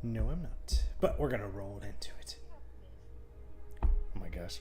No, I'm not. But we're gonna roll into it. Oh my gosh.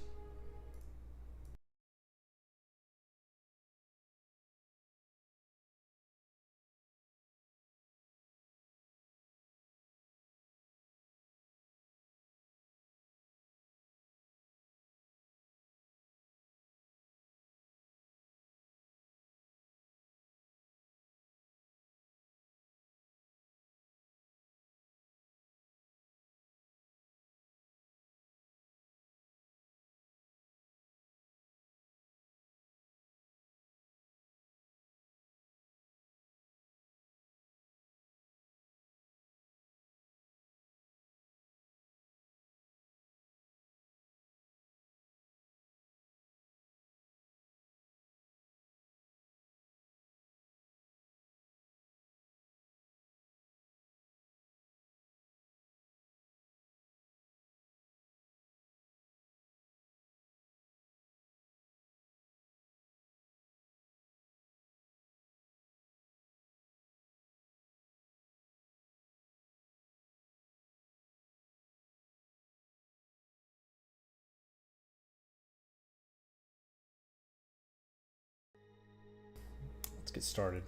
Let's get started.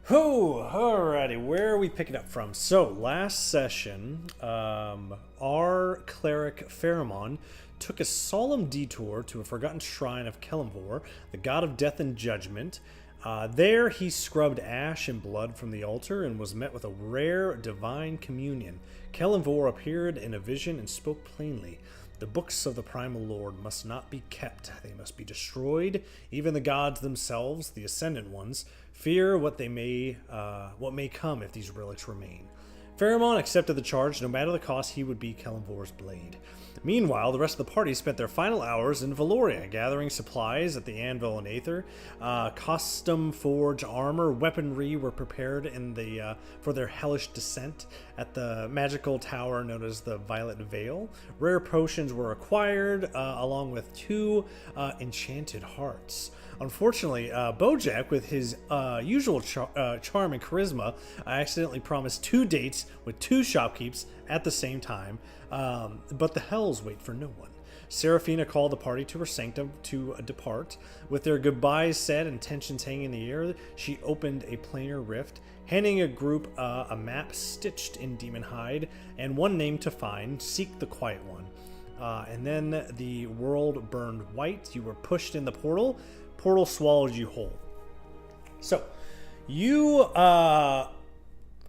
Alrighty, where are we picking up from? So, last session, our cleric Pharamon took a solemn detour to a forgotten shrine of Kelemvor, the god of death and judgment. There, he scrubbed ash and blood from the altar and was met with a rare divine communion. Kelemvor appeared in a vision and spoke plainly. The books of the Primal Lord must not be kept. They must be destroyed. Even the gods themselves, the Ascendant Ones, fear what may come if these relics remain. Pharamon accepted the charge. No matter the cost, he would be Kelemvor's blade. Meanwhile, the rest of the party spent their final hours in Valoria, gathering supplies at the Anvil and Aether. Custom forged armor, weaponry were prepared for their hellish descent at the magical tower known as the Violet Veil. Rare potions were acquired, along with 2 enchanted hearts. Unfortunately, Bojack, with his usual charm and charisma, accidentally promised 2 dates with 2 shopkeepers at the same time, but the hells wait for no one. Seraphina called the party to her sanctum to depart. With their goodbyes said and tensions hanging in the air, she opened a planar rift, handing a group a map stitched in demon hide and one name to find: Seek the Quiet One. And then the world burned white. You were pushed in the portal. Portal swallowed you whole. So, you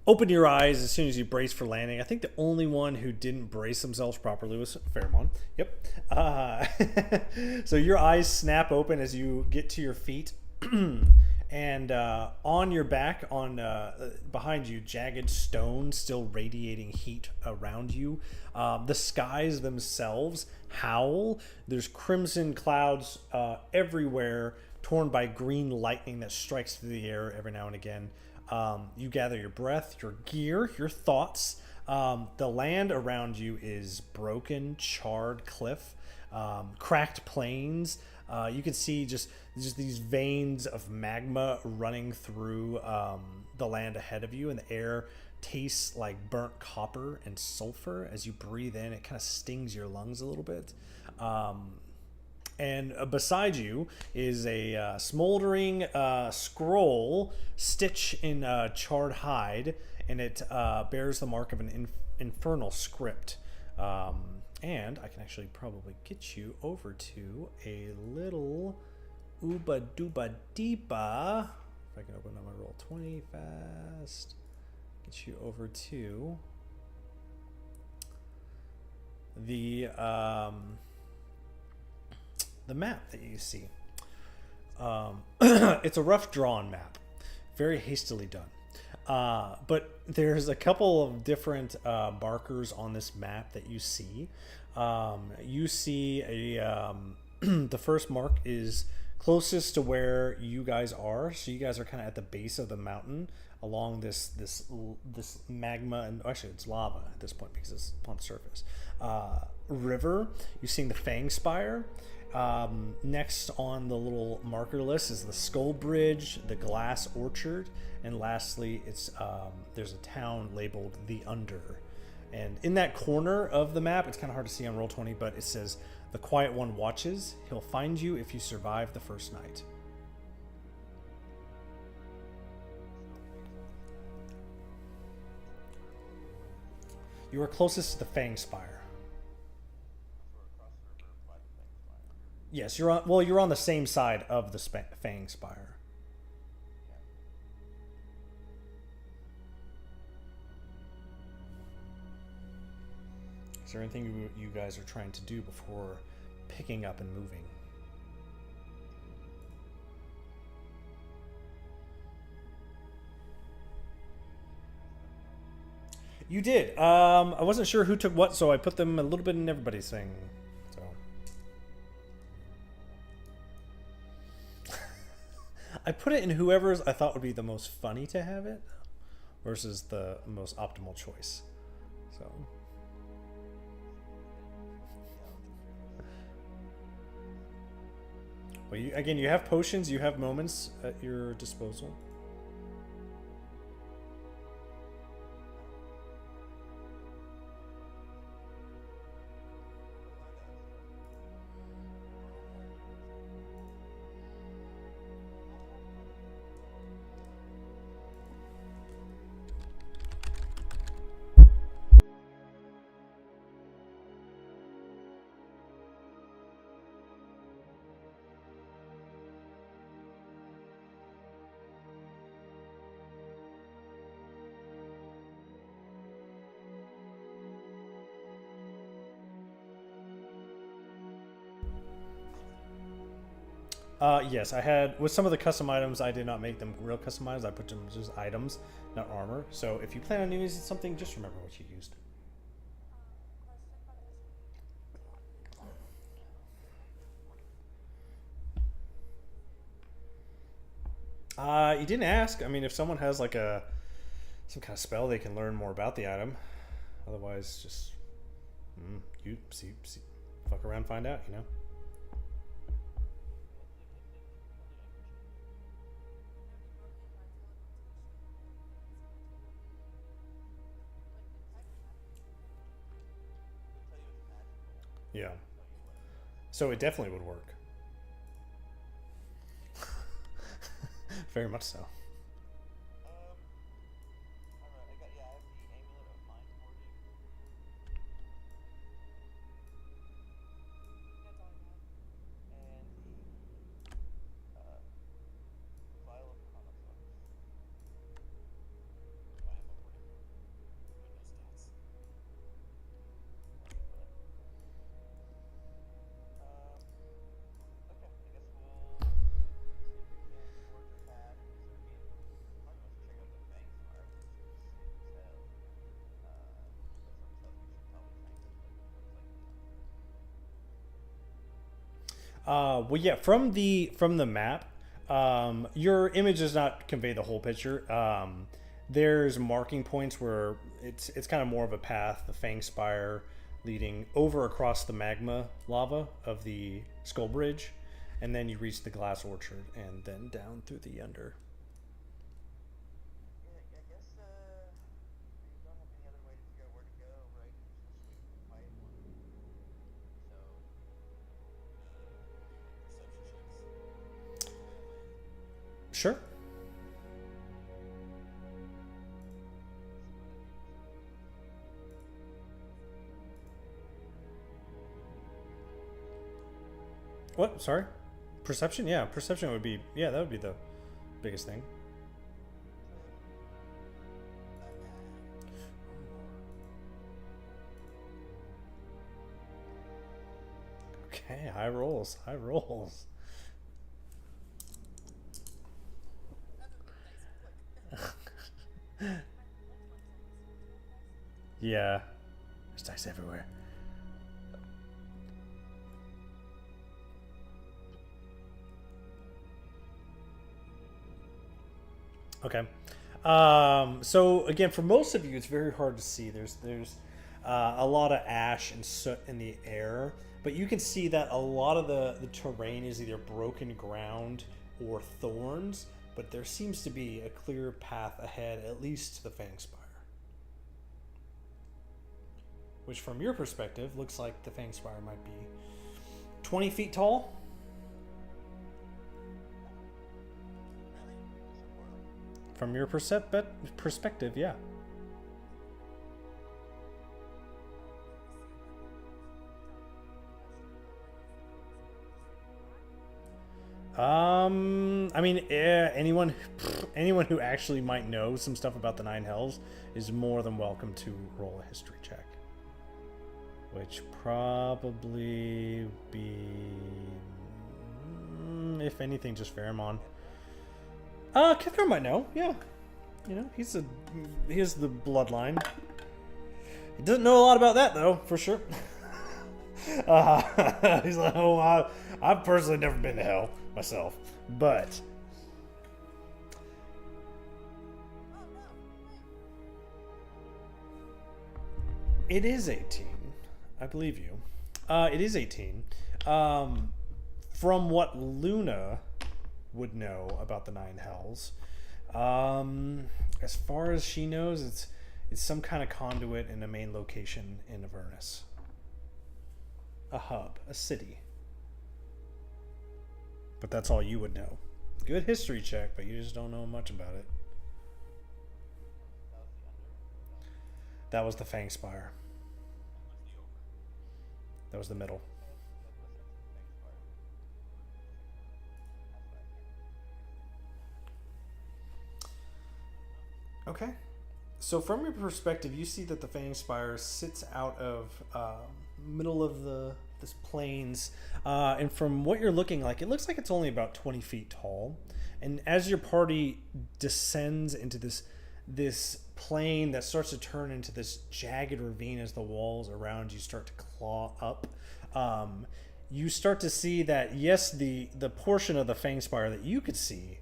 open your eyes as soon as you brace for landing. I think the only one who didn't brace themselves properly was Pharamon. Yep. So your eyes snap open as you get to your feet. And on your back, behind you, jagged stone still radiating heat around you. The skies themselves howl. There's crimson clouds everywhere, torn by green lightning that strikes through the air every now and again. You gather your breath, your gear, your thoughts. The land around you is broken, charred cliff, cracked plains. You can see just these veins of magma running through the land ahead of you, and the air tastes like burnt copper and sulfur. As you breathe in, it kind of stings your lungs a little bit. And beside you is a smoldering scroll stitched in charred hide, and it bears the mark of an infernal script. And I can actually probably get you over to a little Uba Duba Deepa. If I can open up my roll 20 fast. Get you over to the map that you see. It's a rough drawn map, very hastily done. But there's a couple of different markers on this map that you see. You see the first mark is closest to where you guys are. So you guys are kind of at the base of the mountain along this magma, and actually it's lava at this point because it's on the surface. River. You're seeing the Fangspire. Next on the little marker list is the Skull Bridge, the Glass Orchard, and lastly, it's there's a town labeled the Under. And in that corner of the map, it's kind of hard to see on Roll20, but it says, "The Quiet One watches. He'll find you if you survive the first night." You are closest to the Fangspire. Yes, you're on. Well, you're on the same side of the Fangspire. Is there anything you guys are trying to do before picking up and moving? You did. I wasn't sure who took what, so I put them a little bit in everybody's thing. So I put it in whoever's I thought would be the most funny to have it, versus the most optimal choice. So. Well, again, you have potions, you have moments at your disposal. Yes, I had, with some of the custom items, I did not make them real customized. I put them just items, not armor. So if you plan on using something, just remember what you used. You didn't ask. I mean, if someone has like some kind of spell, they can learn more about the item. Otherwise, just you see, fuck around, find out. You know. Yeah. So it definitely would work. Very much so. Well, yeah, from the map, your image does not convey the whole picture. There's marking points where it's kind of more of a path, the Fangspire leading over across the magma lava of the Skull Bridge, and then you reach the Glass Orchard, and then down through the under. Sure. What? Sorry? Perception? Yeah, perception would be... Yeah, that would be the biggest thing. Okay, high rolls. High rolls. Yeah. There's dice everywhere. Okay. So again, for most of you, it's very hard to see. There's a lot of ash and soot in the air, but you can see that a lot of the terrain is either broken ground or thorns, but there seems to be a clear path ahead, at least to the Fangspire. which from your perspective looks like the Fangspire might be 20 feet tall. From your perspective, yeah. I mean, anyone who actually might know some stuff about the Nine Hells is more than welcome to roll a history check, which probably be, if anything, just Pheromon. Kithra might know, yeah. You know, he has the bloodline. He doesn't know a lot about that though, for sure. He's like, oh, I've personally never been to hell myself, but it is 18. I believe you. It is 18. From what Luna would know about the Nine Hells, as far as she knows, it's some kind of conduit in a main location in Avernus. A hub, a city. But that's all you would know. Good history check, but you just don't know much about it. That was the Fangspire. That was the middle. Okay. So from your perspective, you see that the Fangspire sits out of middle of this plains, and from what you're looking like, it looks like it's only about 20 feet tall. And as your party descends into this plain that starts to turn into this jagged ravine as the walls around you start to claw up, you start to see that yes, the portion of the Fangspire that you could see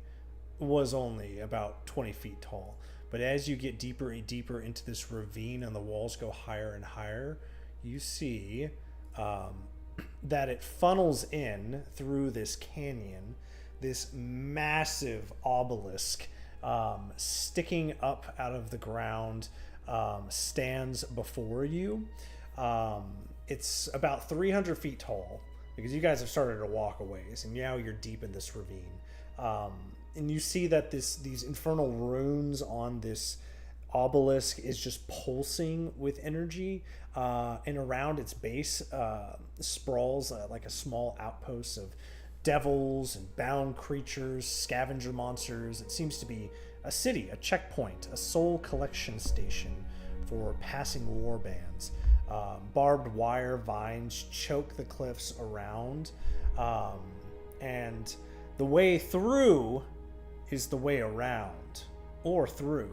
was only about 20 feet tall. But as you get deeper and deeper into this ravine and the walls go higher and higher, you see that it funnels in through this canyon, this massive obelisk sticking up out of the ground stands before you. It's about 300 feet tall because you guys have started to walk a ways, and now you're deep in this ravine. And you see that these infernal runes on this obelisk is just pulsing with energy, and around its base sprawls like a small outpost of devils and bound creatures, scavenger monsters. It seems to be a city, a checkpoint, a soul collection station for passing war bands. Barbed wire vines choke the cliffs around, and the way through is the way around, or through.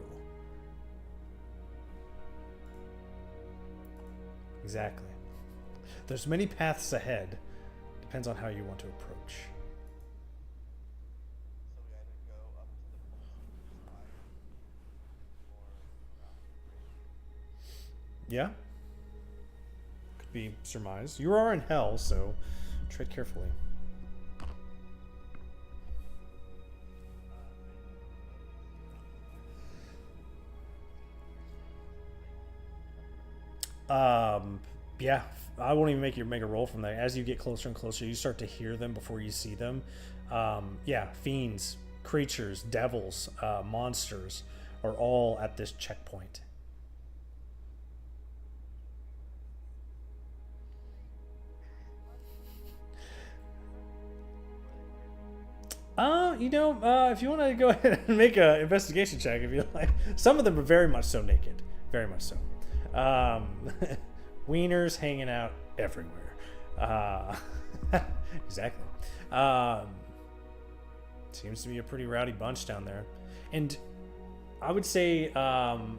Exactly. There's many paths ahead. Depends on how you want to approach. Yeah. Could be surmised. You are in hell, so tread carefully. Yeah, I won't even make a roll from that. As you get closer and closer, you start to hear them before you see them. Yeah, fiends, creatures, devils, monsters are all at this checkpoint. If you want to go ahead and make an investigation check, if you like. Some of them are very much so naked. Very much so. Wieners hanging out everywhere. Exactly. Seems to be a pretty rowdy bunch down there. And I would say,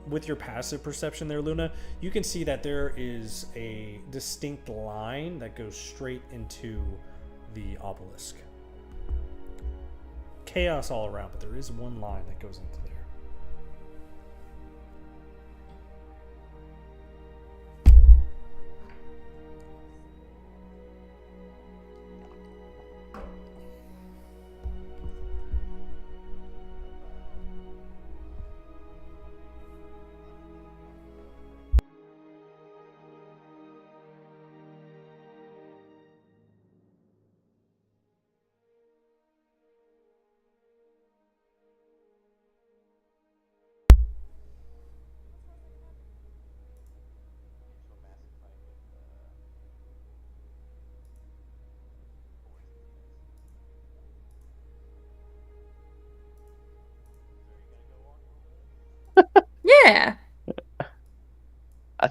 with your passive perception there, Luna, you can see that there is a distinct line that goes straight into the obelisk. Chaos all around, but there is one line that goes into there.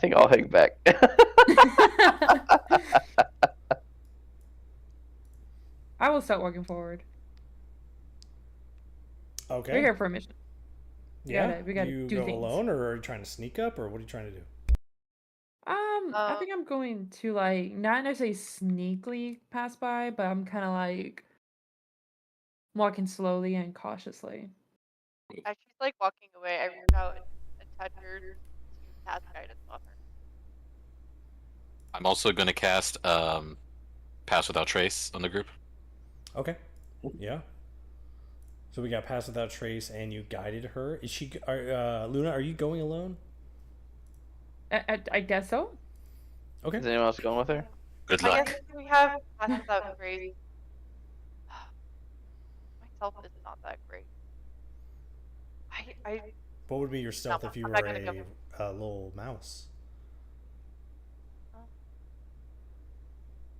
think I'll hang back. I will start walking forward. Okay. We're here for a mission. Yeah. We gotta You do go things. alone, or are you trying to sneak up, or what are you trying to do? I think I'm going to like not necessarily sneakily pass by, but I'm kind of like walking slowly and cautiously. As she's like walking away, I reach out and touch her to cast guidance on her. I'm also going to cast Pass Without Trace on the group. Okay. Yeah. So we got Pass Without Trace, and you guided her. Is she, Luna, are you going alone? I guess so. Okay. Is anyone else going with her? Good I luck. guess we have passed without trace. Myself is not that great. I What would be your stealth No, if you I'm were not gonna go. a little mouse?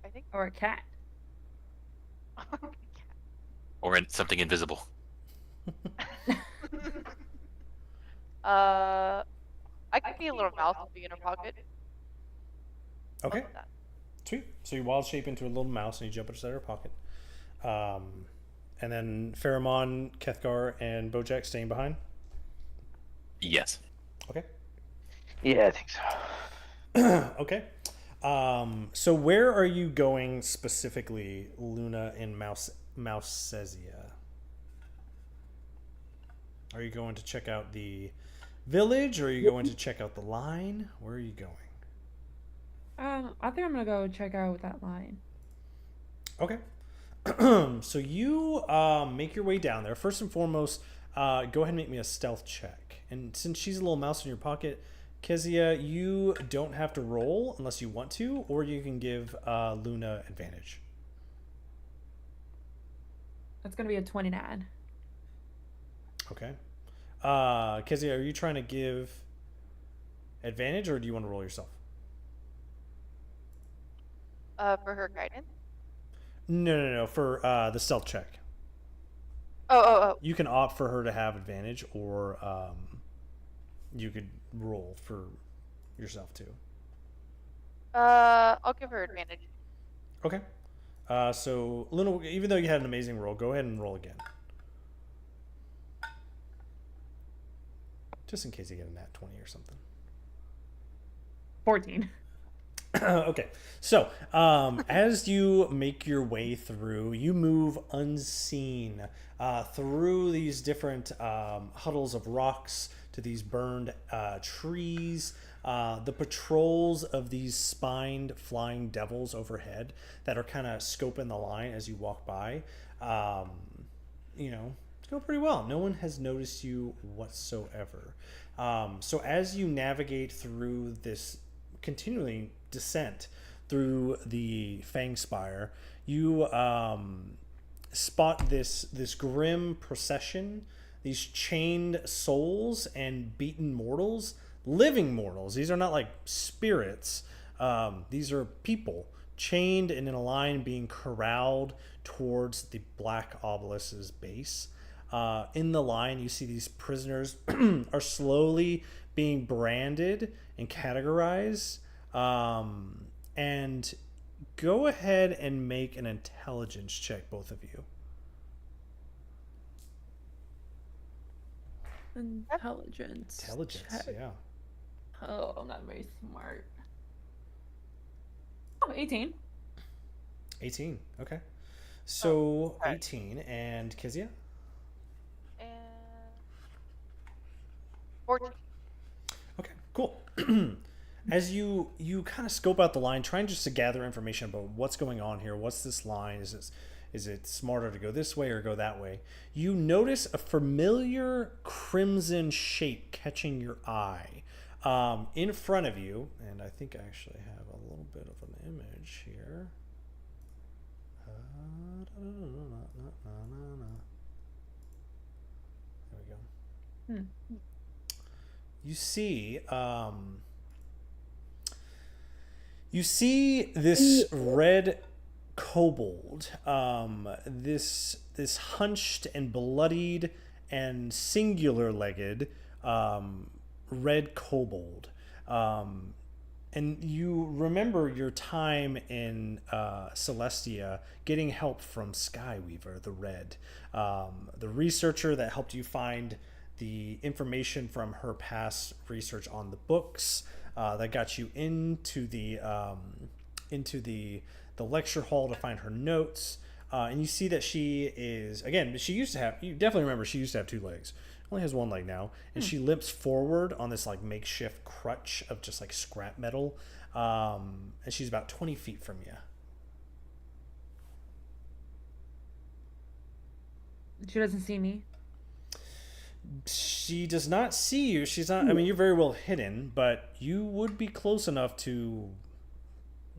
I think Or a cat. Or something invisible. I could be a little mouse and be in her pocket. Okay. Love that. Sweet. So you wild shape into a little mouse, and you jump inside her pocket. And then Pheromon, Kethgar, and Bojack staying behind? Yes. Okay. Yeah, I think so. Okay. So where are you going specifically, Luna and Mousezia? Are you going to check out the village, or are you going to check out the line? Where are you going? I think I'm gonna go check out that line. Okay. So you make your way down there. First and foremost, go ahead and make me a stealth check. And since she's a little mouse in your pocket, Kezia, you don't have to roll unless you want to, or you can give Luna advantage. That's gonna be a 29. Okay. Kezia, are you trying to give advantage, or do you want to roll yourself? For her guidance. No. For the stealth check. Oh. You can opt for her to have advantage, or you could roll for yourself too. I'll give her advantage. Okay. So Luna, even though you had an amazing roll, go ahead and roll again. Just in case you get a nat 20 or something. 14. Okay, so as you make your way through, you move unseen through these different huddles of rocks to these burned trees. The patrols of these spined flying devils overhead that are kind of scoping the line as you walk by. It's going pretty well. No one has noticed you whatsoever. So as you navigate through this continually descent through the Fangspire, you spot this grim procession, these chained souls and beaten mortals, living mortals. These are not like spirits. These are people chained and in a line being corralled towards the black obelisk's base. In the line, you see these prisoners are slowly being branded and categorized. And go ahead and make an intelligence check, both of you. Intelligence. Intelligence, yeah. Oh, I'm not very smart. Oh, 18. 18, okay. So, okay. 18, and Kezia? And 14. Okay, cool. As you kind of scope out the line, trying just to gather information about what's going on here, what's this line, is it smarter to go this way or go that way, you notice a familiar crimson shape catching your eye in front of you, and I think I actually have a little bit of an image here. There we go. You see this red kobold, this hunched and bloodied and singular-legged red kobold. And you remember your time in Celestia getting help from Skyweaver, the Red, the researcher that helped you find the information from her past research on the books, that got you into the lecture hall to find her notes. And you see that she is, again, she used to have, you definitely remember she used to have 2 legs. Only has 1 leg now, and she limps forward on this like makeshift crutch of just like scrap metal, and she's about 20 feet from you. She doesn't see me. She does not see you. She's not. I mean, you're very well hidden, but you would be close enough to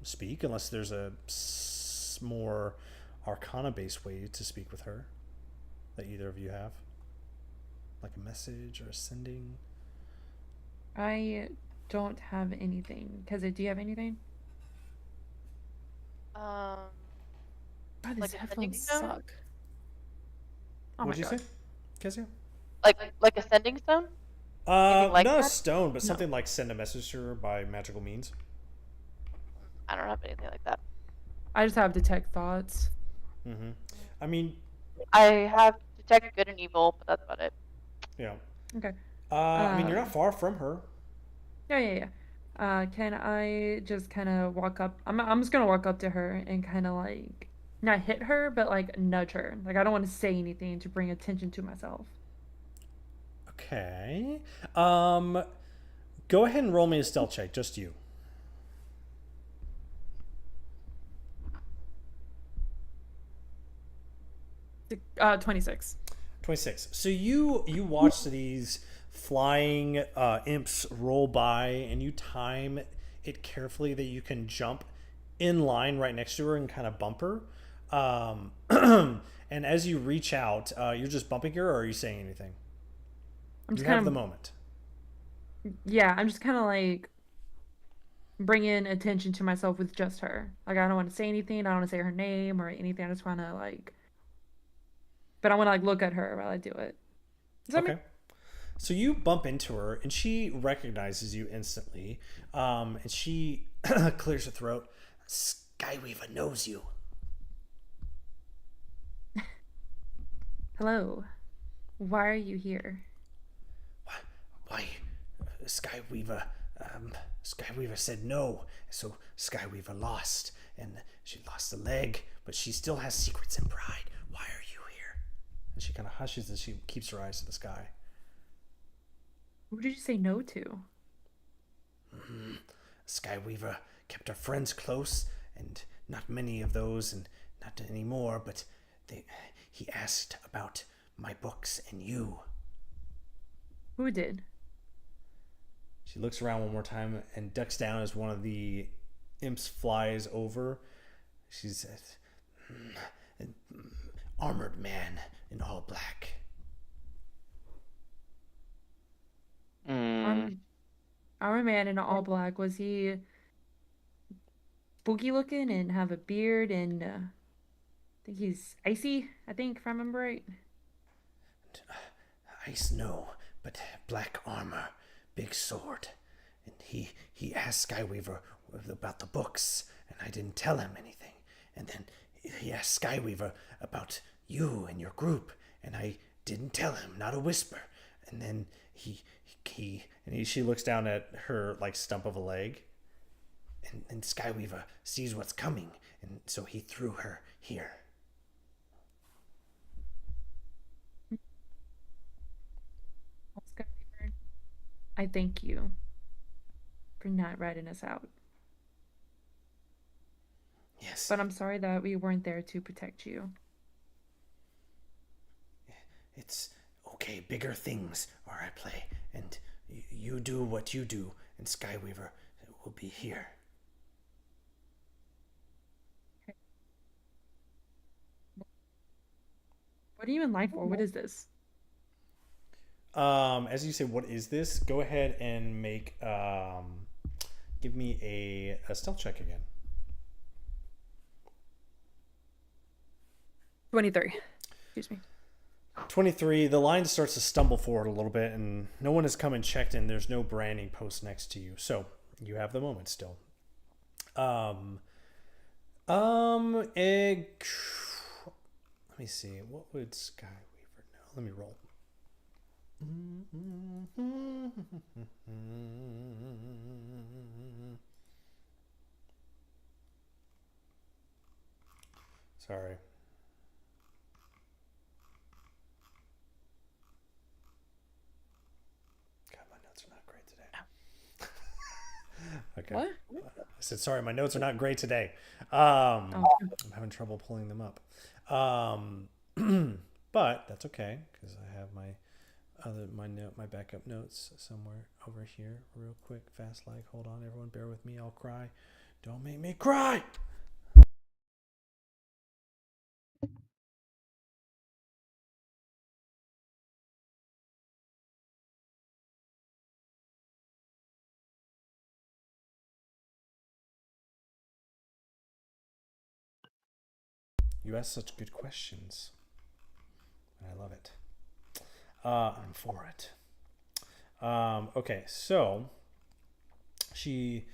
speak, unless there's a more Arcana-based way to speak with her that either of you have. Like a message or a sending? I don't have anything. Keza, do you have anything? Um, God, these Like a sending headphones stone? suck. Oh my What'd you god. say, Kezia? like a sending stone? Anything like Not a that? stone, but No. something like send a message to her by magical means. I don't have anything like that. I just have detect thoughts. Mm-hmm. I mean, I have detect good and evil, but that's about it. yeah. Okay. I mean, you're not far from her. Yeah. Can I just kind of walk up? I'm just gonna walk up to her and kind of like not hit her, but like nudge her. Like I don't want to say anything to bring attention to myself. Okay. Go ahead and roll me a stealth check, just you. 26. 26. So you watch these flying imps roll by, and you time it carefully that you can jump in line right next to her and kind of bump her. And as you reach out, you're just bumping her, or are you saying anything? I'm You just have kind the of moment. yeah. I'm just kind of like bringing attention to myself with just her. Like I don't want to say anything. I don't want to say her name or anything. I just want to like, but I want to like look at her while I do it. Does that Okay. So you bump into her, and she recognizes you instantly. And she clears her throat. Skyweaver knows you. Hello. Why are you here? Why? Skyweaver. Skyweaver said no, so Skyweaver lost, and she lost a leg, but she still has secrets and pride. Why are you here? And she kind of hushes as she keeps her eyes to the sky. Who did you say no to? Skyweaver kept her friends close, and not many of those, and not anymore, but he asked about my books and you. Who did? She looks around one more time and ducks down as one of the imps flies over. She says, "An armored man in all black." Our man in all black, was he spooky looking and have a beard and I think he's icy, I think, if I remember right. Ice, no, but black armor, big sword. And he asked Skyweaver about the books, and I didn't tell him anything. And then he asked Skyweaver about you and your group, and I didn't tell him, not a whisper. And then she looks down at her like stump of a leg, and Skyweaver sees what's coming, and so he threw her here. Skyweaver, I thank you for not ratting us out. Yes. But I'm sorry that we weren't there to protect you. It's okay. Bigger things are at play, and you do what you do, and Skyweaver will be here. What are you in line for? What is this? As you say, what is this? Go ahead and make give me a stealth check again. 23. Excuse me. 23. The line starts to stumble forward a little bit, and no one has come and checked in. There's no branding post next to you. So You have the moment still. Let me see. What would Skyweaver know? Let me roll. Sorry. God, my notes are not great today. Okay. What? I said, sorry, my notes are not great today. Oh. I'm having trouble pulling them up. But that's okay because I have my backup notes somewhere over here. Real quick, fast lag. Hold on, everyone, bear with me. I'll cry. Don't make me cry. You ask such good questions. I love it. I'm for it. Okay, so she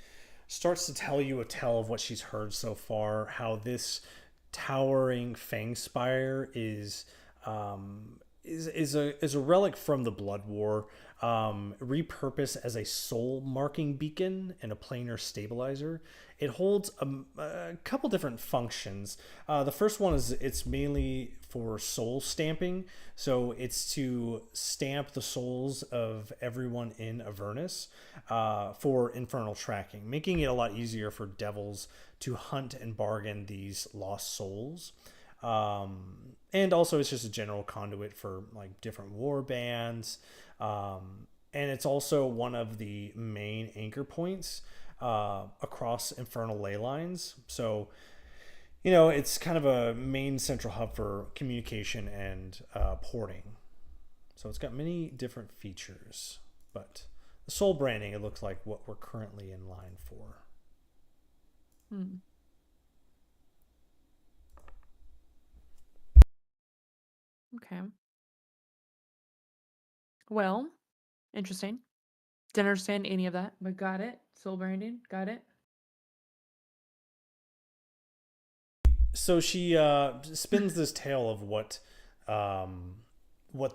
starts to tell you a tale of what she's heard so far, how this towering Fangspire is a relic from the Blood War, repurposed as a soul marking beacon and a planar stabilizer. It holds a couple different functions. The first one is it's mainly for soul stamping, so it's to stamp the souls of everyone in Avernus for infernal tracking, making it a lot easier for devils to hunt and bargain these lost souls. And also it's just a general conduit for like different war bands. And it's also one of the main anchor points across infernal ley lines. So, you know, it's kind of a main central hub for communication and porting. So it's got many different features, but the soul branding, it looks like what we're currently in line for. Okay. Well, interesting. Didn't understand any of that, but got it. Soul branding, got it. So she spins this tale of what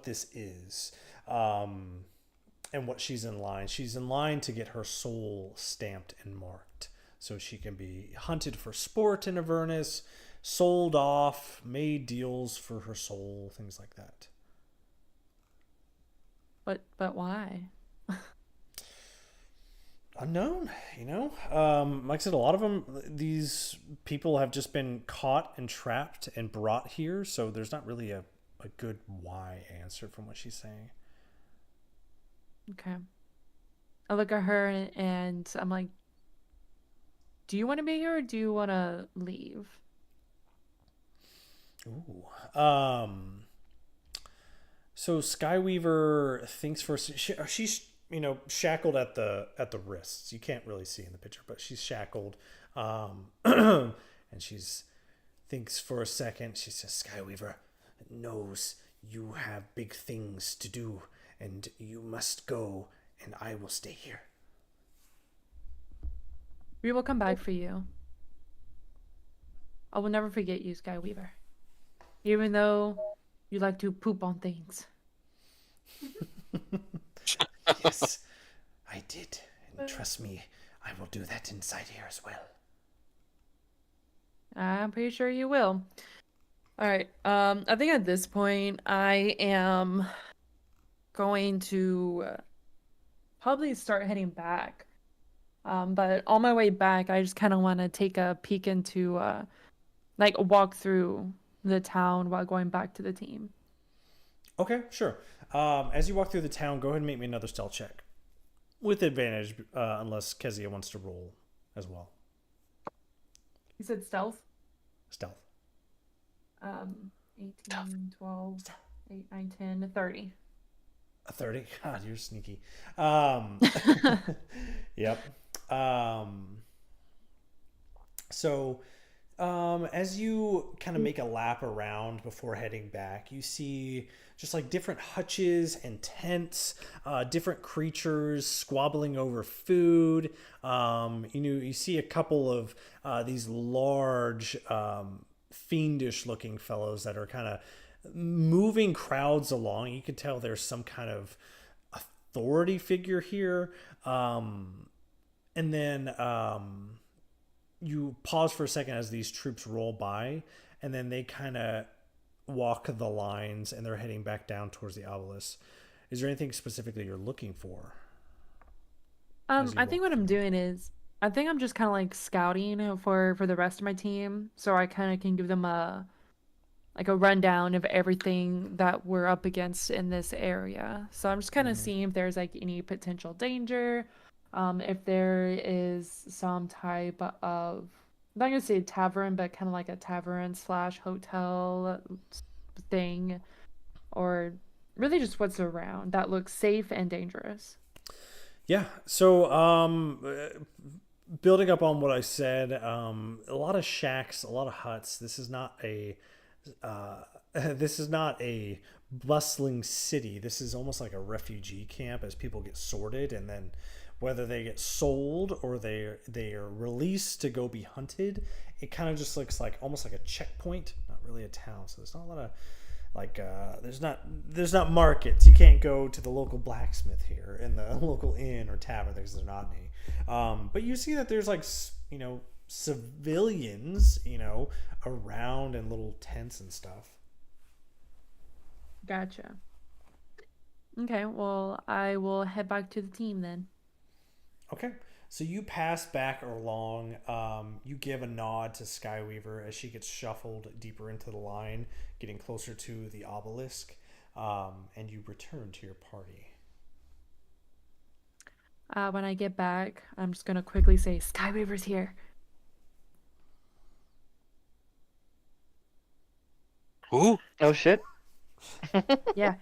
this is, and what she's in line. She's in line to get her soul stamped and marked, so she can be hunted for sport in Avernus, sold off, made deals for her soul, things like that. But why? Unknown, you know. Like I said, a lot of them, these people have just been caught and trapped and brought here, so there's not really a good why answer from what she's saying. Okay. I look at her and I'm like, do you want to be here or do you want to leave? Ooh. So Skyweaver thinks for she's shackled at the wrists. You can't really see in the picture, but she's shackled, and she's thinks for a second. She says, "Skyweaver knows you have big things to do, and you must go, and I will stay here." We will come back for you. I will never forget you, Skyweaver. Even though you like to poop on things. Yes, I did. And trust me, I will do that inside here as well. I'm pretty sure you will. All right. I think at this point, I am going to probably start heading back. But on my way back, I just kind of want to take a peek into, like, walk through the town while going back to the team. Okay, sure. As you walk through the town, go ahead and make me another stealth check. With advantage, unless Kezia wants to roll as well. You said stealth? Stealth. 18, 12, 8, 9, 10, 30. A 30? God, you're sneaky. Yep. So As you kind of make a lap around before heading back, you see just like different hutches and tents, different creatures squabbling over food. You see a couple of these large, fiendish looking fellows that are kind of moving crowds along. You can tell there's some kind of authority figure here. And then you pause for a second as these troops roll by, and then they kind of walk the lines and they're heading back down towards the obelisk. Is there anything specifically you're looking for? I think what I'm doing is, I think I'm just kind of like scouting for the rest of my team, so I kind of can give them a rundown of everything that we're up against in this area. So I'm just kind of seeing if there's like any potential danger, if there is some type of, I'm not gonna say tavern, but kind of like a tavern slash hotel thing, or really just what's around that looks safe and dangerous. Yeah. So, building up on what I said, a lot of shacks, a lot of huts. This is not a bustling city. This is almost like a refugee camp as people get sorted, and then whether they get sold or they are released to go be hunted, it kind of just looks like almost like a checkpoint, not really a town. So there's not a lot of like there's not markets. You can't go to the local blacksmith here in the local inn or tavern because there's not any. But you see that there's like civilians, around in little tents and stuff. Gotcha. Okay, well, I will head back to the team then. Okay, so you pass back along. You give a nod to Skyweaver as she gets shuffled deeper into the line, getting closer to the obelisk, and you return to your party. When I get back, I'm just gonna quickly say, Skyweaver's here. Who? Oh shit. Yeah.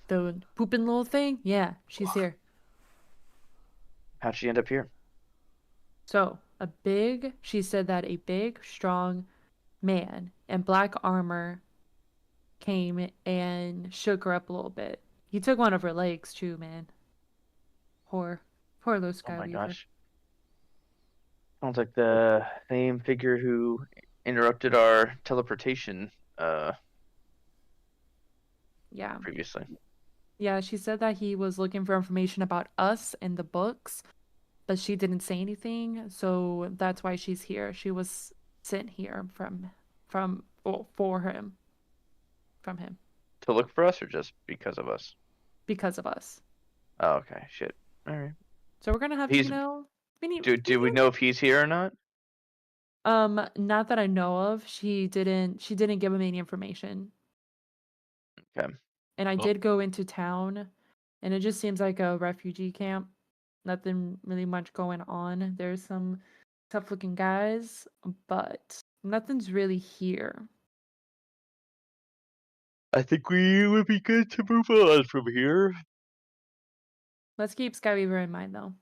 The pooping little thing? Yeah, she's here. How'd she end up here? So, she said that a big, strong man in black armor came and shook her up a little bit. He took one of her legs too, man. Poor little Oh my Skyweaver. gosh. Sounds like the same figure who interrupted our teleportation Yeah. previously. Yeah, she said that he was looking for information about us in the books, but she didn't say anything, so that's why she's here. She was sent here for him. From him. To look for us or just because of us? Because of us. Oh, okay. Shit. Alright. So we're gonna have He's- to, Do we know if he's here or not? not that I know of. She didn't give him any information. Okay. And I Well- did go into town, and it just seems like a refugee camp. Nothing really much going on. There's some tough looking guys, but nothing's really here. I think we would be good to move on from here. Let's keep Skyweaver in mind, though.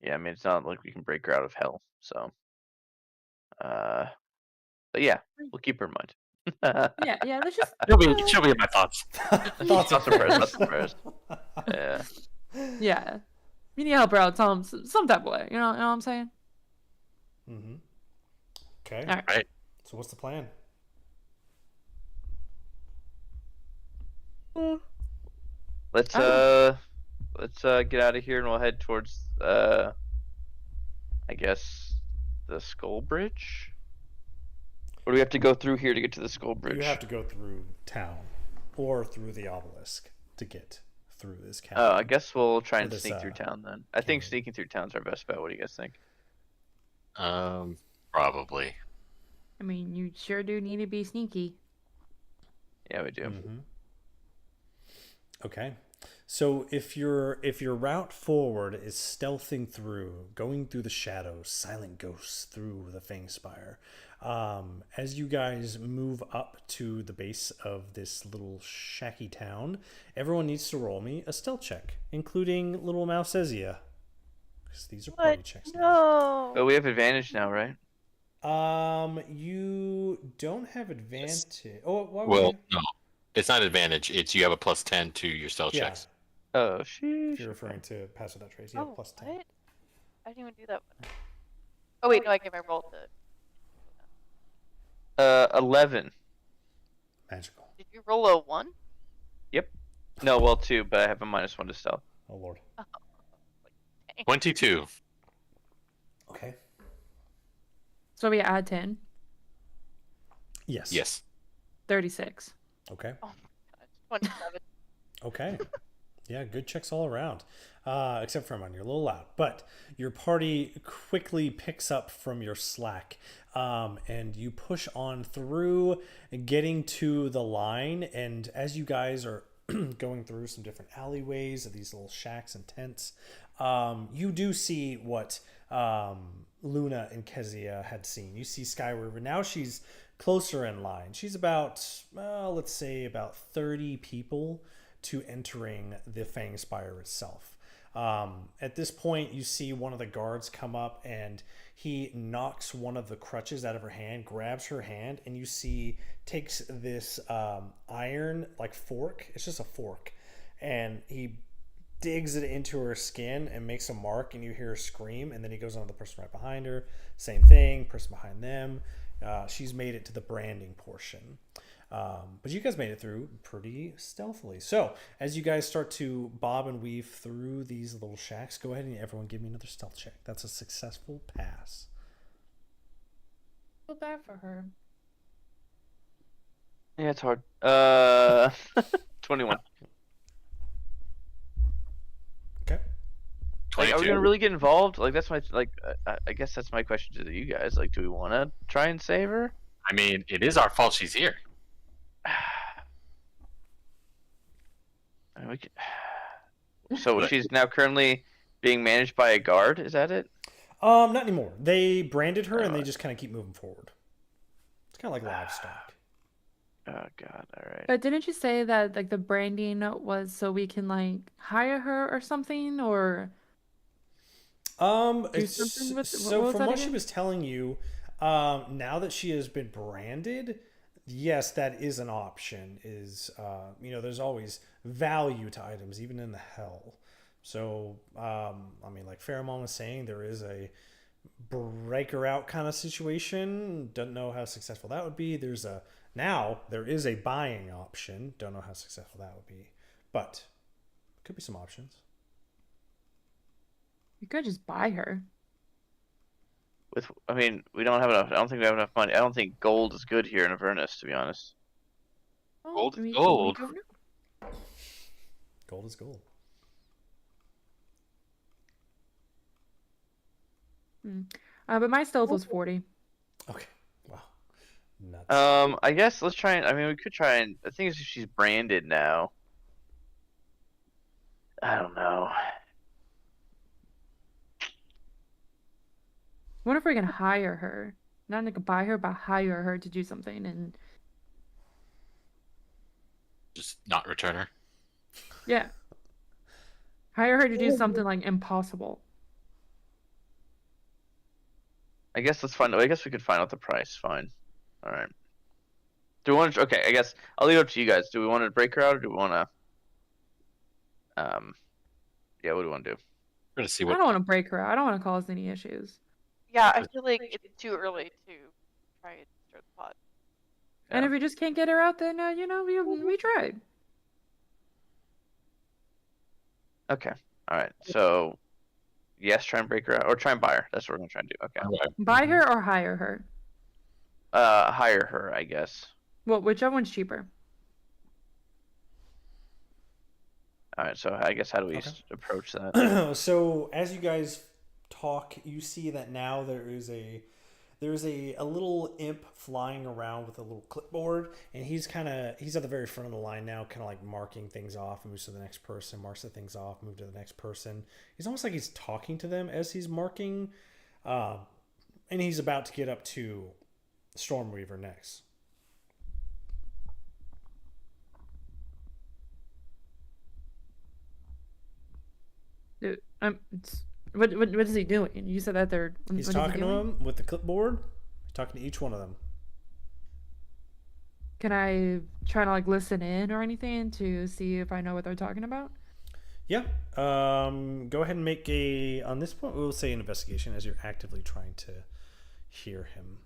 Yeah, I mean, it's not like we can break her out of hell, so. But yeah, we'll keep her in mind. Yeah, let's just. She'll be in my thoughts. Thoughts Not surprised, not surprised. Yeah. Yeah. You need to help her out some type of way. You know what I'm saying? Mm-hmm. Okay. All right. Right. So what's the plan? Let's get out of here and we'll head towards I guess the Skull Bridge. Or do we have to go through here to get to the Skull Bridge? You have to go through town or through the obelisk to get through this camp. Oh, I guess we'll try and this, sneak through town then. I think canyon. sneaking through town's our best bet. What do you guys think? Probably. I mean, you sure do need to be sneaky. Yeah, we do. Mm-hmm. Okay. So if your route forward is stealthing through, going through the shadows, silent ghosts through the Fangspire, as you guys move up to the base of this little shacky town, everyone needs to roll me a stealth check, including little Mousezia. Because these are party checks now. No. Oh, we have advantage now, right? You don't have advantage. Oh, why would Well, you? no, it's not advantage. It's you have a +10 to your stealth Yeah, checks. Oh, if sheesh. you're referring to pass without trace, yeah, Oh, plus 10. what? I didn't even do that one. Oh wait, no, I gave my roll to. 11. Magical. Did you roll a 1? Yep. No, well, 2, but I have a -1 to stealth. Oh lord. 22. Okay. So we add 10. Yes. Yes. 36. Okay. Oh my god, 27. Okay. Yeah, good checks all around. Except for mine, you're a little loud. But your party quickly picks up from your slack. And you push on through, getting to the line. And as you guys are going through some different alleyways of these little shacks and tents, you do see what Luna and Kezia had seen. You see Sky River. Now she's closer in line. She's about, let's say, about 30 people to entering the Fangspire itself. At this point, you see one of the guards come up and he knocks one of the crutches out of her hand, grabs her hand, and you see takes this iron like fork. It's just a fork, and he digs it into her skin and makes a mark, and you hear her scream. And then he goes on to the person right behind her. Same thing, person behind them. She's made it to the branding portion. But you guys made it through pretty stealthily. So as you guys start to bob and weave through these little shacks, go ahead and everyone give me another stealth check. That's a successful pass. Feel bad for her. Yeah, it's hard. 21. Okay. Like, are we 22. gonna really get involved? Like, that's my I guess that's my question to you guys. Like, do we want to try and save her? I mean, it is our fault she's here. I mean, we could... So she's now currently being managed by a guard. Is that it? Not anymore. They branded her and they Alright. just kind of keep moving forward. It's kind of like livestock. Oh God! All right. But didn't you say that like the branding was so we can like hire her or something, or do It's, something with so was from that what she again? was telling you, now that she has been branded, yes, that is an option. Is there's always value to items, even in the hell. So, I mean, like Pheromone was saying, there is a breaker out kind of situation. Don't know how successful that would be. There is a buying option. Don't know how successful that would be, but could be some options. You could just buy her. I mean, we don't have enough. I don't think we have enough money. I don't think gold is good here in Avernus, to be honest. Oh, Gold is we gold. don't know. Gold is gold. But my stealth was 40. Okay. Wow. Nuts. I guess let's try and. I mean, we could try and. The thing is, if she's branded now. I don't know. What if we can hire her? Not like buy her, but hire her to do something. And Just not return her. yeah, hire her to do something like impossible. I guess let's find. I guess we could find out the price. Fine. All right. Do we want to? Okay. I guess I'll leave it up to you guys. Do we want to break her out, or do we want to? Yeah. What do we want to do? We're gonna see I what. don't want to break her out. I don't want to cause any issues. Yeah, I feel like it's too early to try and stir the pot. And Yeah. if we just can't get her out, then we tried. Okay. All right. So, yes, try and break her out, or try and buy her. That's what we're gonna try and do. Okay. Alright. Buy her or hire her. Hire her, I guess. Well, whichever one's cheaper. All right. So I guess how do we Okay. approach that? So as you guys talk, you see that now there's a little imp flying around with a little clipboard, and he's at the very front of the line now, kind of like marking things off, moves to the next person, marks the things off, move to the next person. He's almost like he's talking to them as he's marking, and he's about to get up to Stormweaver next. Dude, what is he doing? You said that they're. He's what is he talking to doing? him with the clipboard. He's talking to each one of them. Can I try to like listen in or anything to see if I know what they're talking about? Yeah. Go ahead and make a, on this point, we'll say an investigation as you're actively trying to hear him.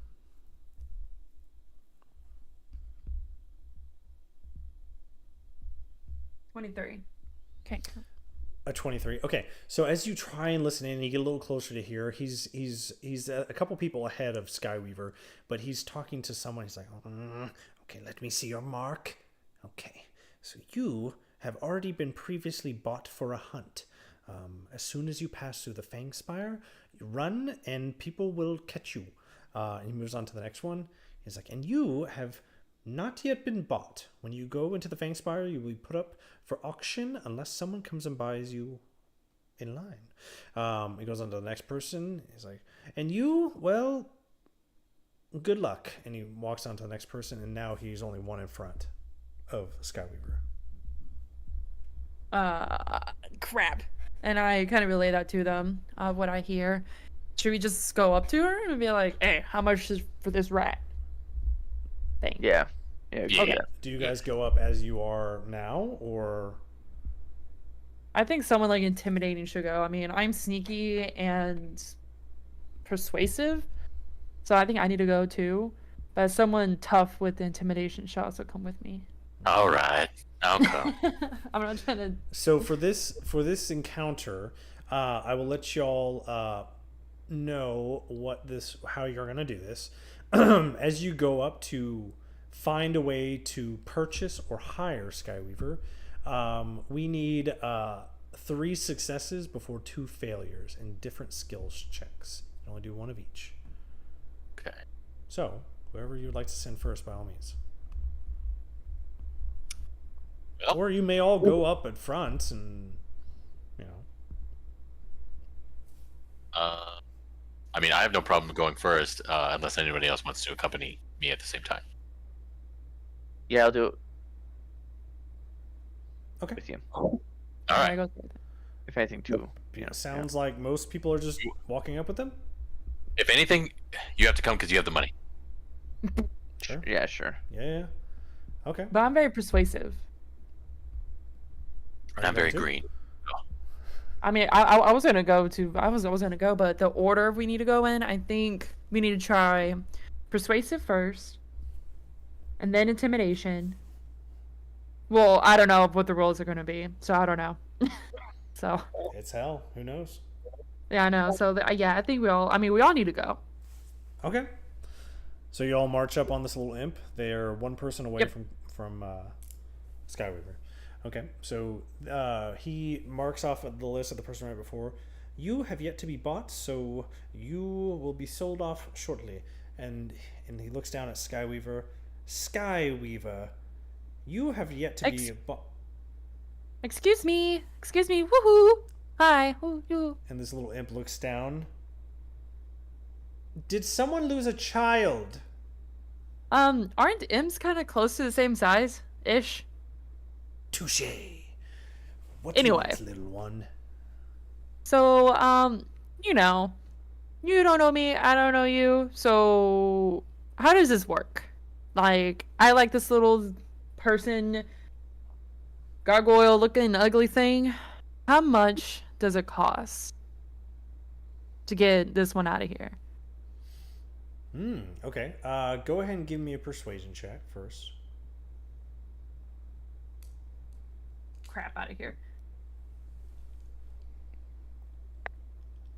23. Okay. A 23. Okay, so as you try and listen in, and you get a little closer to hear, he's a couple people ahead of Skyweaver, but he's talking to someone. He's like, okay, let me see your mark. Okay, so you have already been previously bought for a hunt. As soon as you pass through the Fangspire, you run and people will catch you. And he moves on to the next one. He's like, and you have not yet been bought. When you go into the Fangspire, you will be put up for auction unless someone comes and buys you in line. He goes on to the next person. He's like, and you, well, good luck. And he walks on to the next person, and now he's only one in front of Skyweaver. Crap. And I kind of relay that to them, what I hear. Should we just go up to her and be like, hey, how much is for this rat thing? Yeah. Yeah. Yeah. Okay. Do you guys go up as you are now, or? I think someone like intimidating should go. I mean, I'm sneaky and persuasive, so I think I need to go too. But someone tough with intimidation should also come with me. All right, I'll come. I'm not trying to. So for this encounter, I will let y'all know how you're gonna do this. As you go up to find a way to purchase or hire Skyweaver, we need 3 successes before 2 failures in different skills checks. You can only do one of each. Okay. So whoever you would like to send first, by all means. Well, Or you may all go up at front and, you know. I mean, I have no problem going first, unless anybody else wants to accompany me at the same time. Yeah, I'll do it Okay. with you. All I right. go through it. If anything, too. Yeah, sounds like most people are just walking up with them. If anything, you have to come because you have the money. Sure. Yeah, sure. Yeah. Okay. But I'm very persuasive. And I'm very Too. green. I mean, I was gonna go to I was gonna go, but the order we need to go in, I think we need to try persuasive first, and then intimidation. Well, I don't know what the rules are gonna be, so I don't know. So It's hell. Who knows? yeah, I know. So yeah, I think we all need to go. Okay. So you all march up on this little imp. They are one person away Yep. from Skyweaver. Okay. So he marks off the list of the person right before. You have yet to be bought, so you will be sold off shortly. And he looks down at Skyweaver. Skyweaver, you have yet to be bought. Excuse me, woohoo! Hi, who you? And this little imp looks down. Did someone lose a child? Aren't imps kind of close to the same size ish? Touche. What Anyway. do you want, little one? So, you know, you don't know me, I don't know you. So, how does this work? Like, I like this little person, gargoyle looking ugly thing. How much does it cost to get this one out of here? Okay. Go ahead and give me a persuasion check first. Crap out of here.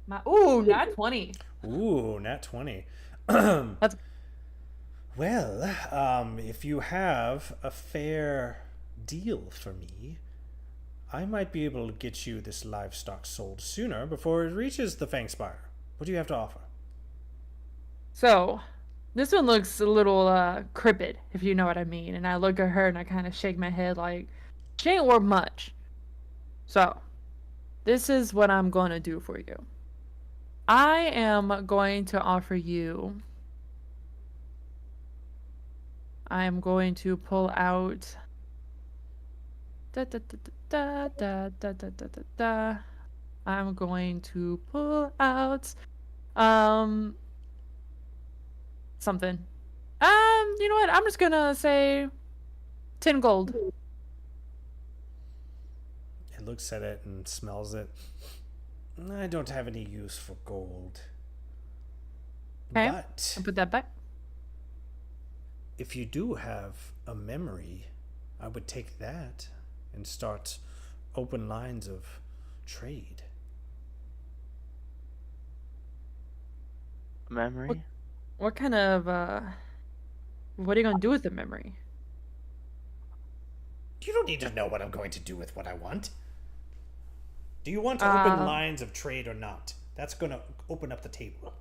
Not 20. Ooh, nat 20. That's Well, if you have a fair deal for me, I might be able to get you this livestock sold sooner before it reaches the Fangspire. What do you have to offer? So, this one looks a little crippled, if you know what I mean. And I look at her and I kind of shake my head like, she ain't worth much. So, this is what I'm going to do for you. I am going to offer you. I am going to pull out. I'm going to pull out. something. You know what? I'm just gonna say 10 gold. It looks at it and smells it. I don't have any use for gold. Okay. But I'll put that back. if you do have a memory, I would take that and start open lines of trade. Memory. What kind of what are you gonna do with the memory? You don't need to know what I'm going to do with what I want. Do you want to open Uh, lines of trade or not? That's going to open up the table.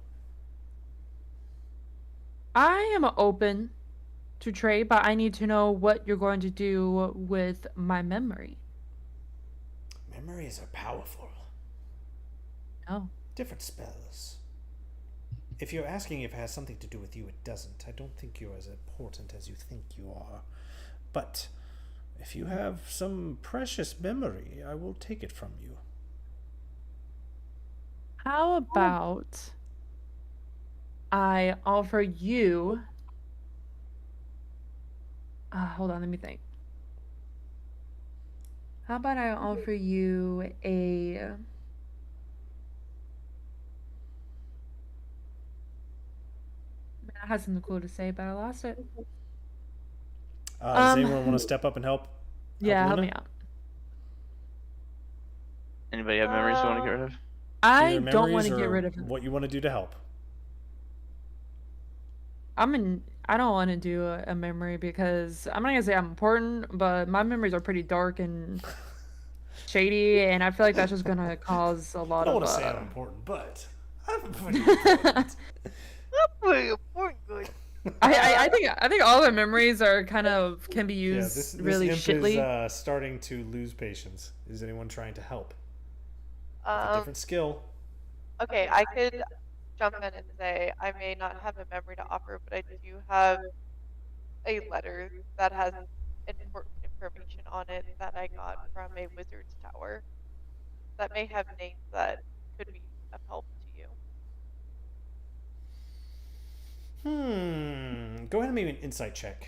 I am open to trade, but I need to know what you're going to do with my memory. Memories are powerful. Oh. Different spells. If you're asking if it has something to do with you, it doesn't. I don't think you're as important as you think you are. But if you have some precious memory, I will take it from you. How about I offer you hold on, let me think. How about I offer you a Man, I had something cool to say, but I lost it. Does anyone want to step up and help? Yeah, help Luna? me out. Anybody have memories you want to get rid of? I Either don't want memories to get or rid of him. what you want to do to help. I don't want to do a memory because I'm not gonna say I'm important, but my memories are pretty dark and shady, and I feel like that's just gonna cause a I lot don't of want to say I'm important, but I'm pretty important. Pretty important, good. I think all the memories are kind of can be Yeah, used this really imp shitly. is starting to lose patience. Is anyone trying to help? With a Um, different skill. okay, I could jump in and say I may not have a memory to offer, but I do have a letter that has important information on it that I got from a wizard's tower that may have names that could be of help to you. Go ahead and make an insight check.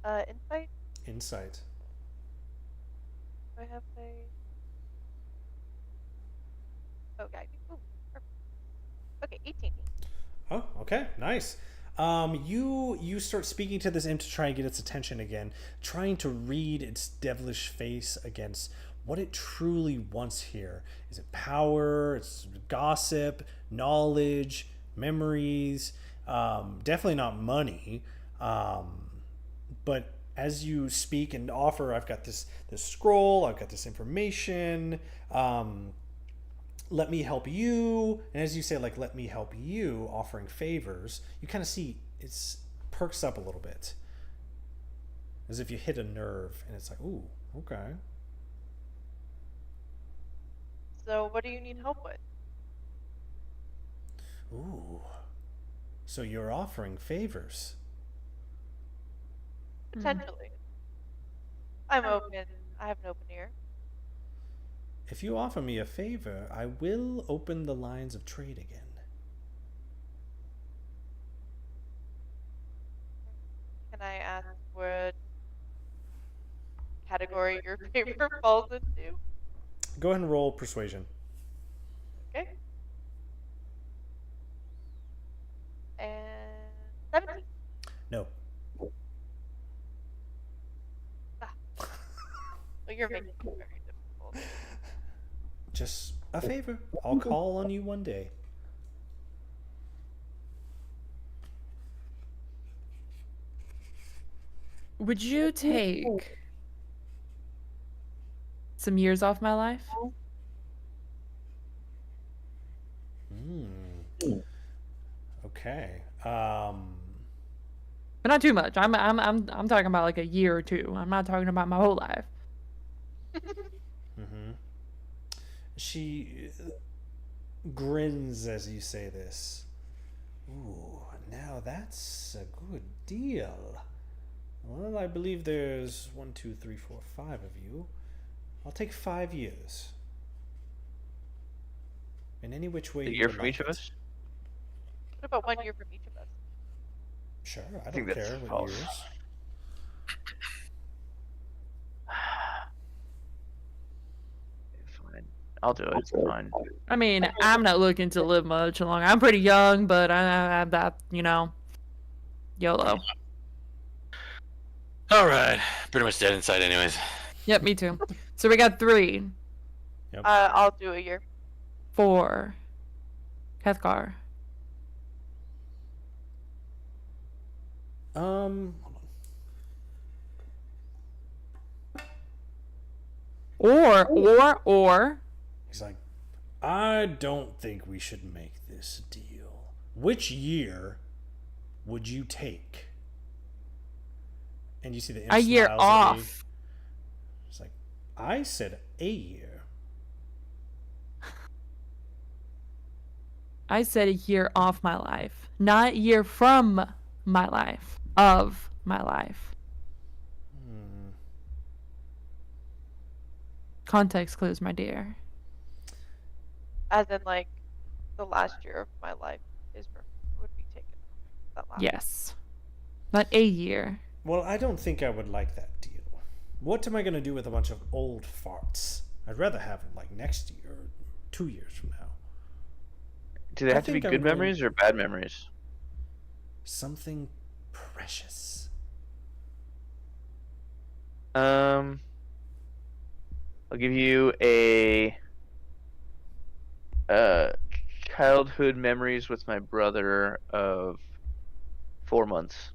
Insight? Insight. Do I have a? Okay. Ooh, perfect. Okay, 18. Oh, okay, nice. You start speaking to this imp to try and get its attention again, trying to read its devilish face against what it truly wants here. Is it power? It's gossip, knowledge, memories. Definitely not money. But as you speak and offer, I've got this scroll. I've got this information. Let me help you. And as you say, like, let me help you, offering favors, you kind of see it's perks up a little bit. As if you hit a nerve and it's like, ooh, okay. So, what do you need help with? Ooh. So you're offering favors. Potentially. I'm open. I have an open ear. If you offer me a favor, I will open the lines of trade again. Can I ask what category your favor falls into? Go ahead and roll persuasion. Okay. And 17. No. Well, you're making it very difficult. Just a favor. I'll call on you one day. Would you take some years off my life? Okay. But not too much. I'm talking about like a year or two. I'm not talking about my whole life. She grins as you say this. Ooh, now that's a good deal. Well, I believe there's 1, 2, 3, 4, 5 of you. I'll take 5 years. And in any which way A you year would from like each of it. us. What about 1 year from each of us? Sure, I think don't that's care what false. years. Fine. I'll do it. Fine. I mean, I'm not looking to live much longer. I'm pretty young, but I'm that, YOLO. All right. Pretty much dead inside, anyways. Yep, me too. So we got 3, I'll do a year. 4. Cathcar. Hold on. Or. He's like, I don't think we should make this deal. Which year would you take? And you see the imp A year smiles at me. off. It's like, I said a year. I said a year off my life, not a year from my life, of my life. Context clues, my dear. As in, like, the last year of my life would be taken. That last. Yes. Not a year. Well, I don't think I would like that deal. What am I going to do with a bunch of old farts? I'd rather have them like next year or 2 years from now. Do they I have to be think I'm good going- memories or bad memories? Something precious. I'll give you a childhood memories with my brother of 4 months.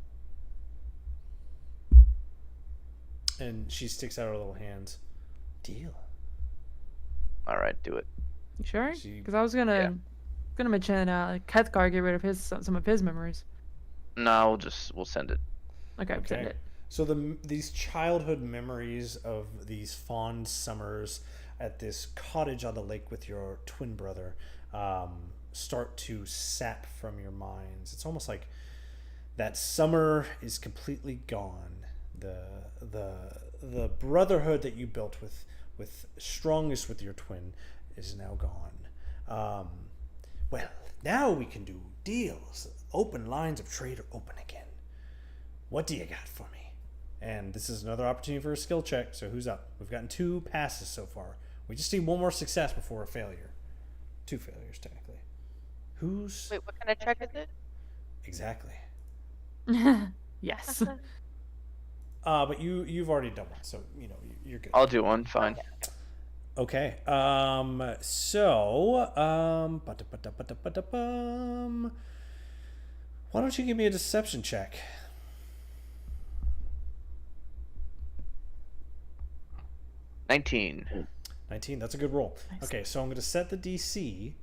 And she sticks out her little hands. Deal. All right, do it. You sure? She- Because I was gonna mention Cathcar get rid of some of his memories. No, we'll send it. Okay, send Okay. it. So these childhood memories of these fond summers at this cottage on the lake with your twin brother start to sap from your minds. It's almost like that summer is completely gone. The brotherhood that you built with strongest with your twin is now gone. Well, now we can do deals. Open lines of trade are open again. What do you got for me? And this is another opportunity for a skill check. So who's up? We've gotten 2 passes so far. We just need 1 more success before a failure. 2 failures, technically. Who's... Wait, what kind of check is it? Exactly. Yes. But you've already done one, so, you're good. I'll do one. Fine. Okay. Why don't you give me a deception check? 19. 19. That's a good roll. Nice. Okay, so I'm going to set the DC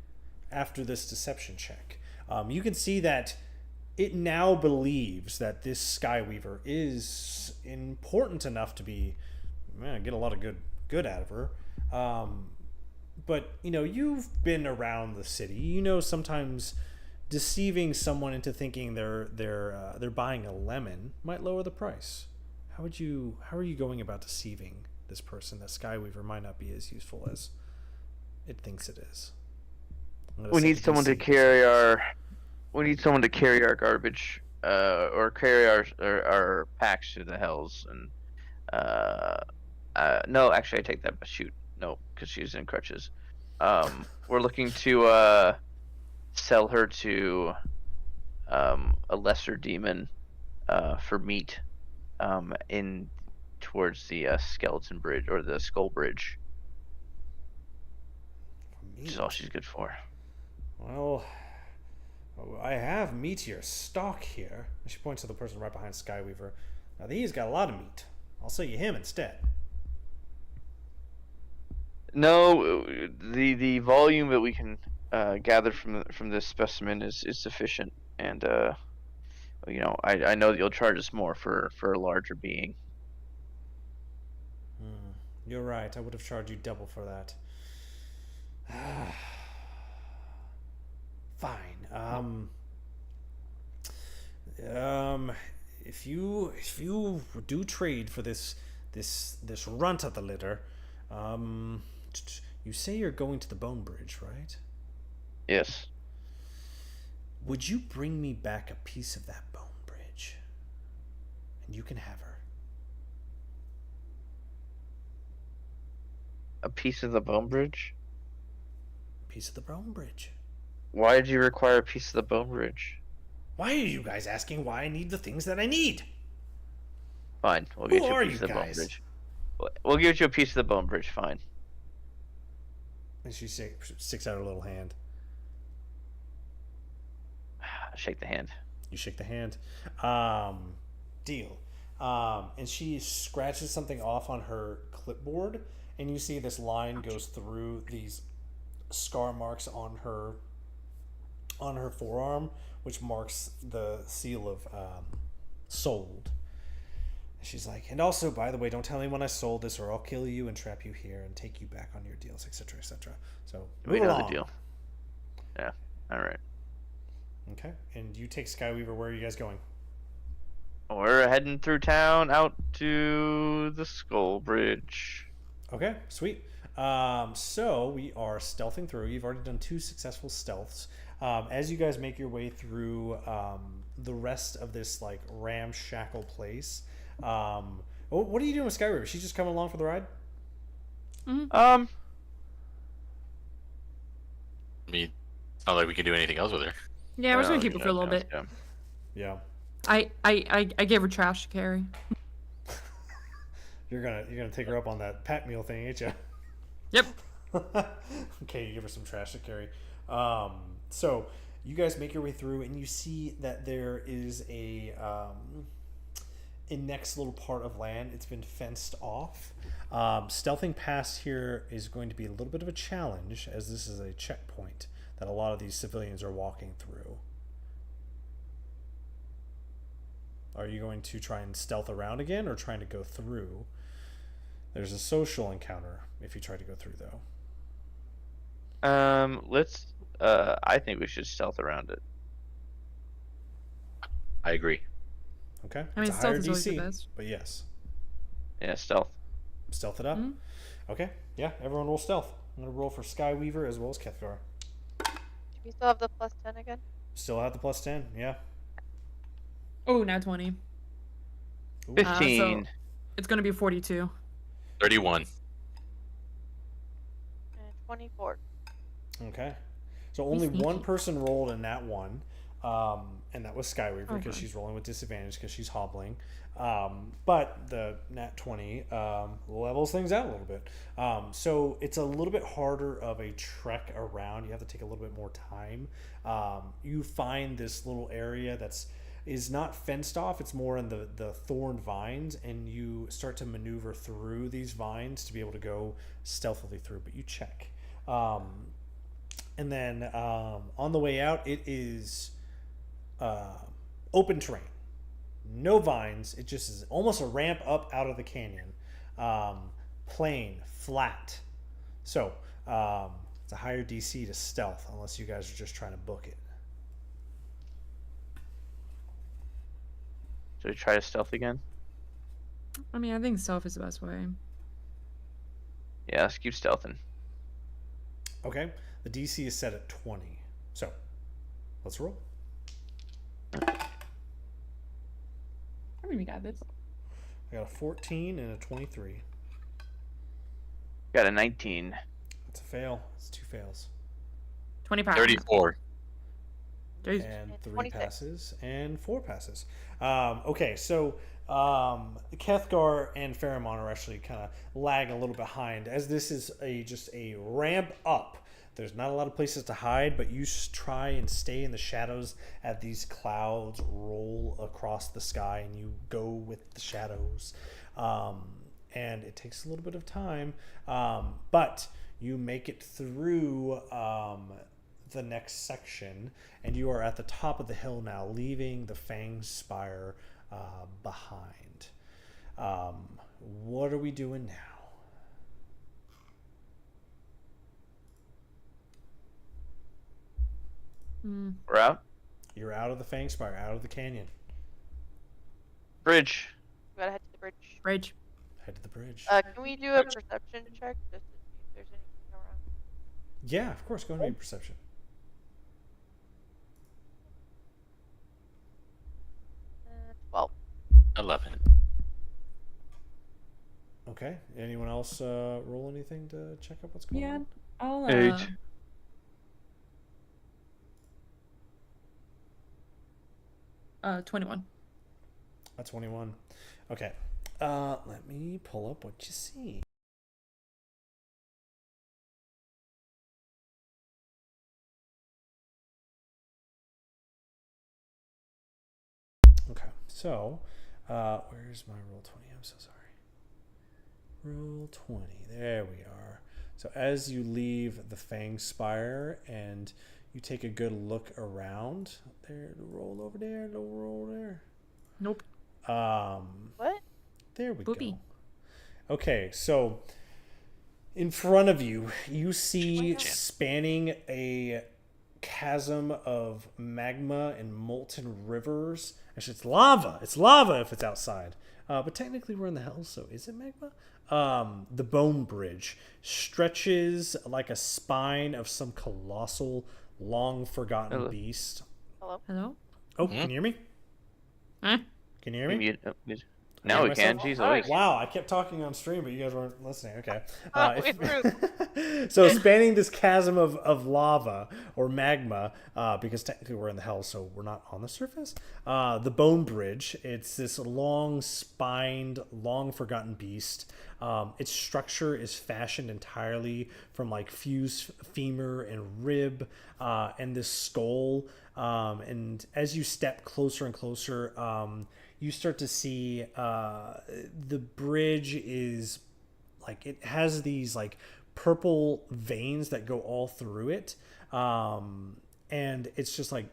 after this deception check. You can see that it now believes that this Skyweaver is important enough to be, get a lot of good out of her. But you've been around the city. Sometimes deceiving someone into thinking they're buying a lemon might lower the price. How are you going about deceiving this person that Skyweaver might not be as useful as it thinks it is? We need someone to carry our. We need someone to carry our garbage, or carry our packs to the hells. And no, actually, I take that. Shoot, no, because she's in crutches. We're looking to sell her to a lesser demon for meat, in towards the skeleton bridge or the skull bridge, which is all she's good for. Well, I have meteor stock here. She points to the person right behind Skyweaver. Now he's got a lot of meat. I'll sell you him instead. No, the volume that we can gather from this specimen is sufficient, and I know that you'll charge us more for a larger being. You're right. I would have charged you double for that. Fine. If you do trade for this runt of the litter, you say you're going to the Bone Bridge, right? Yes. Would you bring me back a piece of that bone bridge? And you can have her. A piece of the bone bridge? Piece of the bone bridge. Why did you require a piece of the bone bridge? Why are you guys asking why I need the things that I need? Fine, we'll Who get you are a piece you of the bone guys? bridge. We'll give you a piece of the bone bridge, fine. And she sticks out her little hand. Shake the hand. You shake the hand. Deal. And she scratches something off on her clipboard, and you see this line goes through these scar marks on her forearm, which marks the seal of sold. And she's like, and also, by the way, don't tell anyone I sold this, or I'll kill you and trap you here and take you back on your deals, etc., etc. So We move know along. the deal. Yeah. All right. Okay, and you take Skyweaver. Where are you guys going? We're heading through town out to the Skull Bridge. Okay, sweet. So we are stealthing through. You've already done 2 successful stealths. As you guys make your way through the rest of this like ramshackle place, what are you doing with Skyweaver? She's just coming along for the ride? I mean, it's not like we can do anything else with her. Yeah, we're just Well, gonna keep it for a little bit. Yeah. I gave her trash to carry. You're gonna take her up on that pat meal thing, ain't you? Yep. Okay, you give her some trash to carry. So you guys make your way through, and you see that there is a next little part of land. It's been fenced off. Stealthing past here is going to be a little bit of a challenge, as this is a checkpoint that a lot of these civilians are walking through. Are you going to try and stealth around again, or trying to go through? There's a social encounter if you try to go through, though. Let's. I think we should stealth around it. I agree. Okay. I mean, it's a stealth higher is always the DC, best. but yes. Yeah, stealth. Stealth it up. Mhm. Okay. Yeah, everyone roll stealth. I'm going to roll for Skyweaver as well as Kethgar. Do we still have the +10 again? Still have the +10, yeah. Oh, now 20. Ooh. 15. It's gonna be 42. 31. And 24. Okay. So only sneaky. one person rolled in that one, and that was Skyweaver because Okay. she's rolling with disadvantage because she's hobbling. But the nat 20 levels things out a little bit. So it's a little bit harder of a trek around. You have to take a little bit more time. You find this little area is not fenced off. It's more in the thorned vines, and you start to maneuver through these vines to be able to go stealthily through, but you check. And then on the way out, it is open terrain. No vines. It just is almost a ramp up out of the canyon. Plain, flat. So it's a higher DC to stealth, unless you guys are just trying to book it. Should we try to stealth again? I mean, I think stealth is the best way. Yeah, let's keep stealthing. Okay. The DC is set at 20. So let's roll. I mean, we got this. I got a 14 and a 23. Got a 19. That's a fail. That's 2 fails. 25. 34. Jeez. And 3 26. passes and 4 passes. Okay, so Kethgar and Pheromon are actually kind of lagging a little behind, as this is just a ramp up. There's not a lot of places to hide, but you try and stay in the shadows as these clouds roll across the sky, and you go with the shadows. And it takes a little bit of time, but you make it through the next section, and you are at the top of the hill now, leaving the Fangspire behind. What are we doing now? We're out. You're out of the Fangspire, out of the canyon. Bridge. We gotta head to the bridge. Rage. Head to the bridge. Can we do a perception check just to see if there's anything around? Yeah, of course. Go and make perception. 11. Okay. Anyone else roll anything to check out what's going Yeah, on? I'll 21. That's 21. Okay. Let me pull up what you see. Okay. So, where's my roll 20? I'm so sorry. Roll 20. There we are. So as you leave the Fangspire and you take a good look around, there, roll over there, no roll there. Nope. What? There we Boopy. go. Okay, so in front of you, you see spanning a chasm of magma and molten rivers. Actually, it's lava. It's lava if it's outside. But technically, we're in the hell, so is it magma? The Bone Bridge stretches like a spine of some colossal, long-forgotten beast. Hello? Hello? Oh, can you hear me? Huh? Can you hear me? Now we myself? can. Jeez, Louise. Wow, I kept talking on stream, but you guys weren't listening. Okay. Rude. So spanning this chasm of lava or magma, because technically we're in the hell, so we're not on the surface. The Bone Bridge. It's this long-spined, long-forgotten beast. Its structure is fashioned entirely from like fused femur and rib, and this skull. And as you step closer and closer, you start to see the bridge is like it has these like purple veins that go all through it, and it's just like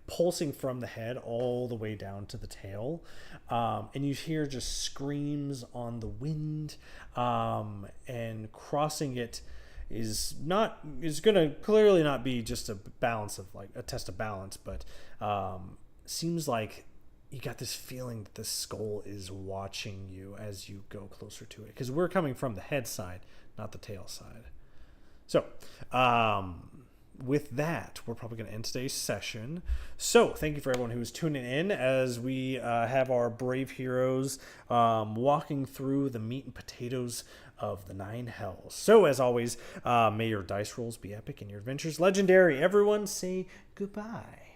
pulsing from the head all the way down to the tail, and you hear just screams on the wind, and crossing it is gonna clearly not be just a balance of like a test of balance, but seems like you got this feeling that the skull is watching you as you go closer to it, because we're coming from the head side, not the tail side. So with that, we're probably going to end today's session. So thank you for everyone who's tuning in as we have our brave heroes walking through the meat and potatoes of the 9 hells. So as always, may your dice rolls be epic and your adventures legendary. Everyone say goodbye.